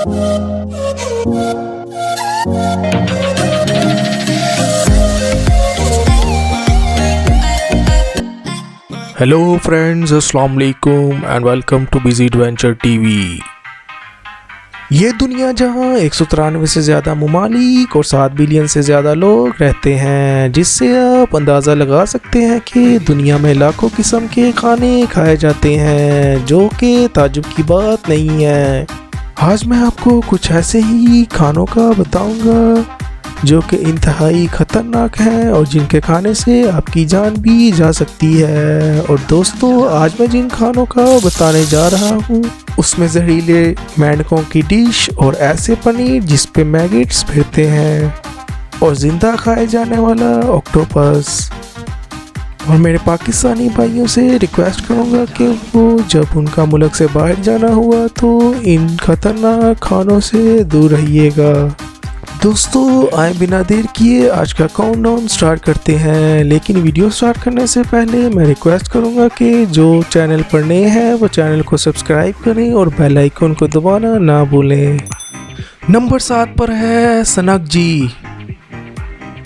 Hello friends, अस्सलाम वालेकुम and welcome too busy adventure TV. ये दुनिया जहां 193 से ज़्यादा ममालिक और 7 बिलियन से ज़्यादा लोग रहते हैं, जिससे आप अंदाज़ा लगा सकते हैं कि दुनिया में लाखों किस्म के खाने खाए जाते हैं, जो कि ताज्जुब की बात नहीं है। आज मैं आपको कुछ ऐसे ही खानों का बताऊंगा जो कि इंतहाई ख़तरनाक हैं और जिनके खाने से आपकी जान भी जा सकती है। और दोस्तों, आज मैं जिन खानों का बताने जा रहा हूँ उसमें जहरीले मेंढकों की डिश और ऐसे पनीर जिस पे मैगिट्स फिरते हैं और ज़िंदा खाए जाने वाला ऑक्टोपस। और मेरे पाकिस्तानी भाइयों से रिक्वेस्ट करूँगा कि वो जब उनका मुल्क से बाहर जाना हुआ तो इन ख़तरनाक खानों से दूर रहिएगा। दोस्तों, आए बिना देर किए आज का काउंटडाउन स्टार्ट करते हैं। लेकिन वीडियो स्टार्ट करने से पहले मैं रिक्वेस्ट करूंगा कि जो चैनल पर नए हैं वो चैनल को सब्सक्राइब करें और बेल आइकन को दबाना ना भूलें। नंबर 7 पर है सनक जी।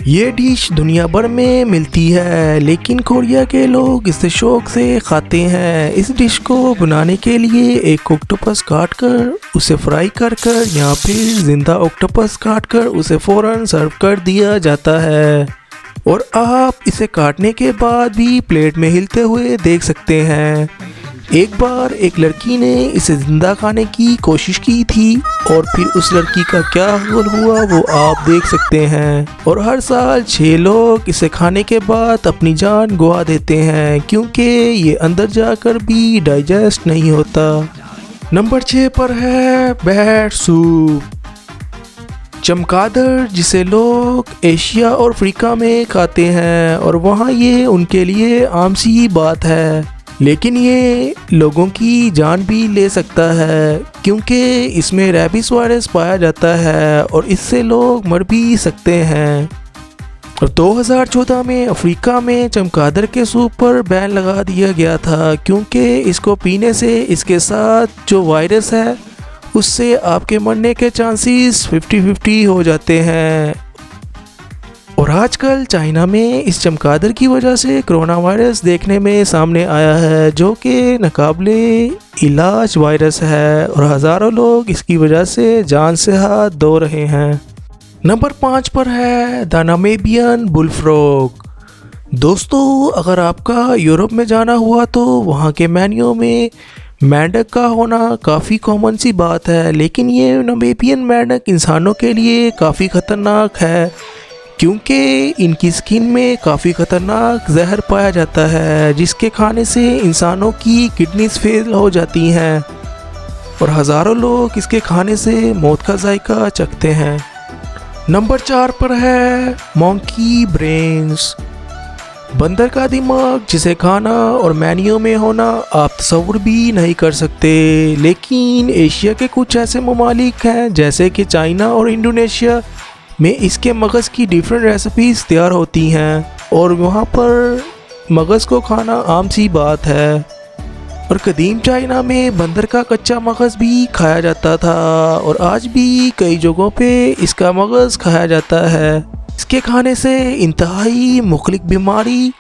ये डिश दुनिया भर में मिलती है, लेकिन कोरिया के लोग इसे शौक से खाते हैं। इस डिश को बनाने के लिए एक ऑक्टोपस काट कर उसे फ्राई कर या फिर जिंदा ऑक्टोपस काट कर उसे फ़ौरन सर्व कर दिया जाता है। और आप इसे काटने के बाद भी प्लेट में हिलते हुए देख सकते हैं। एक बार एक लड़की ने इसे ज़िंदा खाने की कोशिश की थी और फिर उस लड़की का क्या हाल हुआ वो आप देख सकते हैं। और हर साल 6 लोग इसे खाने के बाद अपनी जान गवा देते हैं, क्योंकि ये अंदर जाकर भी डाइजेस्ट नहीं होता। नंबर 6 पर है बैट सूप। चमगादड़, जिसे लोग एशिया और अफ्रीका में खाते हैं और वहाँ ये उनके लिए आम सी बात है, लेकिन ये लोगों की जान भी ले सकता है, क्योंकि इसमें रेबीज वायरस पाया जाता है और इससे लोग मर भी सकते हैं। और 2014 में अफ्रीका में चमगादड़ के सूप पर बैन लगा दिया गया था, क्योंकि इसको पीने से इसके साथ जो वायरस है उससे आपके मरने के चांसेस 50-50 हो जाते हैं। और आजकल चाइना में इस चमगादड़ की वजह से कोरोना वायरस देखने में सामने आया है, जो कि नाकाबिले इलाज वायरस है और हज़ारों लोग इसकी वजह से जान से हाथ धो रहे हैं। नंबर 5 पर है द नामीबियन बुलफ्रॉग। दोस्तों, अगर आपका यूरोप में जाना हुआ तो वहाँ के मेन्यू में मेंढक का होना काफ़ी कॉमन सी बात है, लेकिन ये नामीबियन मेंढक इंसानों के लिए काफ़ी ख़तरनाक है, क्योंकि इनकी स्किन में काफ़ी ख़तरनाक जहर पाया जाता है, जिसके खाने से इंसानों की किडनीज फेल हो जाती हैं और हज़ारों लोग इसके खाने से मौत का जायका चखते हैं। नंबर 4 पर है मंकी ब्रेन्स। बंदर का दिमाग, जिसे खाना और मेन्यू में होना आप तस्वुर भी नहीं कर सकते, लेकिन एशिया के कुछ ऐसे ममालिक हैं जैसे कि चाइना और इंडोनेशिया में इसके मगज़ की डिफरेंट रेसिपीज़ तैयार होती हैं और वहाँ पर मगज़ को खाना आम सी बात है। और कदीम चाइना में बंदर का कच्चा मगज़ भी खाया जाता था और आज भी कई जगहों पे इसका मगज़ खाया जाता है। इसके खाने से इंतहाई मुख्तलिफ बीमारी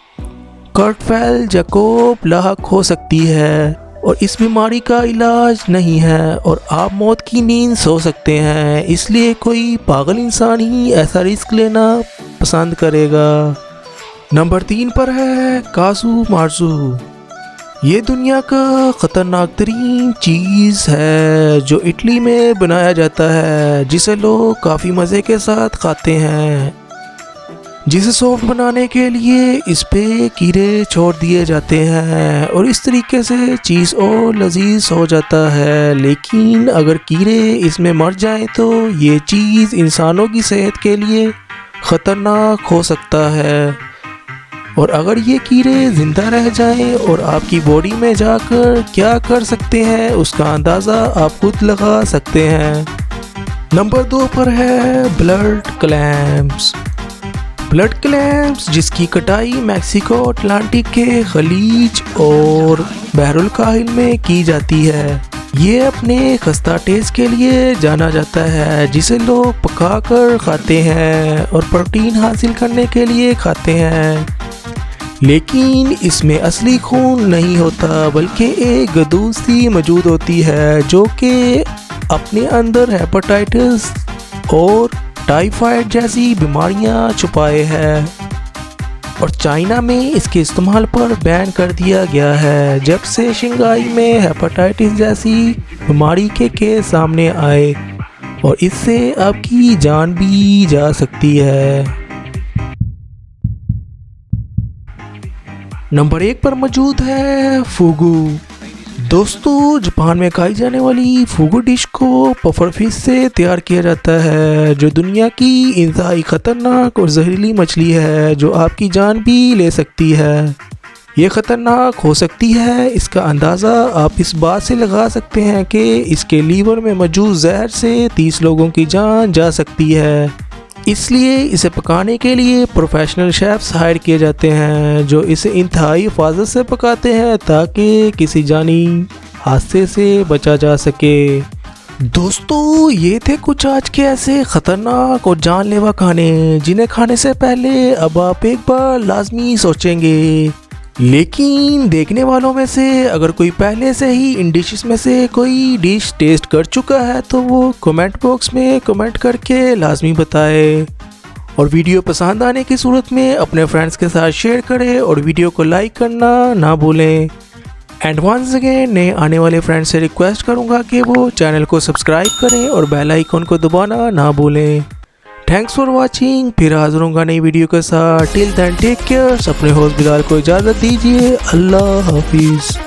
कर्टफेल जैकोब लाहक हो सकती है और इस बीमारी का इलाज नहीं है और आप मौत की नींद सो सकते हैं। इसलिए कोई पागल इंसान ही ऐसा रिस्क लेना पसंद करेगा। नंबर 3 पर है काजू मार्जू। ये दुनिया का ख़तरनाक तरीन चीज़ है जो इटली में बनाया जाता है, जिसे लोग काफ़ी मज़े के साथ खाते हैं। जिसे सॉफ्ट बनाने के लिए इस पे कीड़े छोड़ दिए जाते हैं और इस तरीके से चीज़ और लजीज हो जाता है। लेकिन अगर कीड़े इसमें मर जाएं तो ये चीज़ इंसानों की सेहत के लिए ख़तरनाक हो सकता है। और अगर ये कीड़े ज़िंदा रह जाएं और आपकी बॉडी में जाकर क्या कर सकते हैं उसका अंदाज़ा आप खुद लगा सकते हैं। नंबर 2 पर है ब्लड क्लैम्स। ब्लड क्लैम्स, जिसकी कटाई मैक्सिको अटलांटिक के खलीज और बहरुल काहिल में की जाती है, ये अपने खस्ता टेस्ट के लिए जाना जाता है, जिसे लोग पकाकर खाते हैं और प्रोटीन हासिल करने के लिए खाते हैं। लेकिन इसमें असली खून नहीं होता, बल्कि एक गदूद सी मौजूद होती है जो कि अपने अंदर हेपेटाइटिस और टाइफाइड जैसी बीमारियां छुपाए है। और चाइना में इसके इस्तेमाल पर बैन कर दिया गया है जब से शंघाई में हेपेटाइटिस जैसी बीमारी के केस सामने आए, और इससे आपकी जान भी जा सकती है। नंबर 1 पर मौजूद है फूगू। दोस्तों, जापान में खाई जाने वाली फूगू डिश को पफर फिश से तैयार किया जाता है, जो दुनिया की इंतहाई ख़तरनाक और जहरीली मछली है जो आपकी जान भी ले सकती है। ये ख़तरनाक हो सकती है, इसका अंदाज़ा आप इस बात से लगा सकते हैं कि इसके लीवर में मौजूद जहर से 30 लोगों की जान जा सकती है। इसलिए इसे पकाने के लिए प्रोफेशनल शेफ्स हायर किए जाते हैं जो इसे इंतहाई हिफाजत से पकाते हैं ताकि किसी जानी हादसे से बचा जा सके। दोस्तों, ये थे कुछ आज के ऐसे ख़तरनाक और जानलेवा खाने जिन्हें खाने से पहले अब आप एक बार लाजमी सोचेंगे। लेकिन देखने वालों में से अगर कोई पहले से ही इन डिशेस में से कोई डिश टेस्ट कर चुका है तो वो कमेंट बॉक्स में कमेंट करके लाजमी बताए, और वीडियो पसंद आने की सूरत में अपने फ्रेंड्स के साथ शेयर करें और वीडियो को लाइक करना ना भूलें। एंड वंस अगेन नए आने वाले फ्रेंड्स से रिक्वेस्ट करूँगा कि वो चैनल को सब्सक्राइब करें और बेल आइकन को दबाना ना भूलें। Thanks for watching. फिर हाजिर होऊंगा नई वीडियो के साथ। Till then take care. अपने होस्ट बिलाल को इजाज़त दीजिए। अल्लाह हाफिज़।